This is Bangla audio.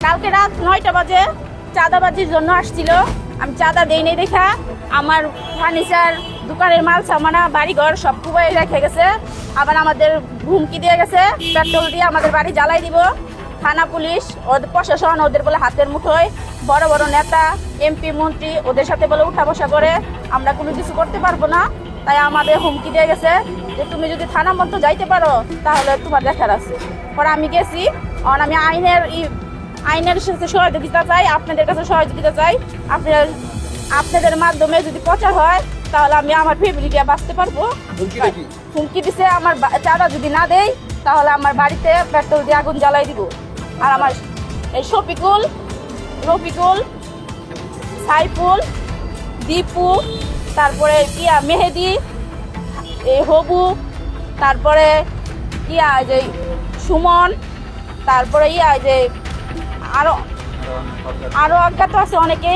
কালকে রাত 9টা বাজে চাঁদাবাজির জন্য আসছিল। আমি চাঁদা দেই নাই দেখা আমার ফার্নিচার দোকানের মাল সামানা বাড়িঘর সব কুবাই রেখে গেছে। আবার আমাদের হুমকি দিয়ে গেছে পেট্রোল দিয়ে আমাদের বাড়ি জ্বালাই দিব। থানা পুলিশ ওদের প্রশাসন ওদের বলে হাতের মুঠোয়, বড় বড় নেতা এমপি মন্ত্রী ওদের সাথে বলে উঠা বসা করে আমরা কোনো কিছু করতে পারবো না। তাই আমাদের হুমকি দিয়ে গেছে যে তুমি যদি থানা মধ্য যাইতে পারো তাহলে তোমার দেখার আছে। পরে আমি গেছি, কারণ আমি আইনের সাথে সহযোগিতা চাই, আপনাদের কাছে সহযোগিতা চাই। আপনাদের মাধ্যমে যদি প্রচার হয় তাহলে আমি আমার ফ্যামিলিকে বাঁচতে পারবো। হুমকি দিছে আমার চাঁদা যদি না দেই তাহলে আমার বাড়িতে পেট্রোল দিয়ে আগুন জ্বালাই দিব। আর আমার এই শফিকুল, রফিকুল, সাইফুল, দীপু, তারপরে মেহেদি, এই হবু, তারপরে যে সুমন, তারপরে যে আরো অজ্ঞাত আছে অনেকে।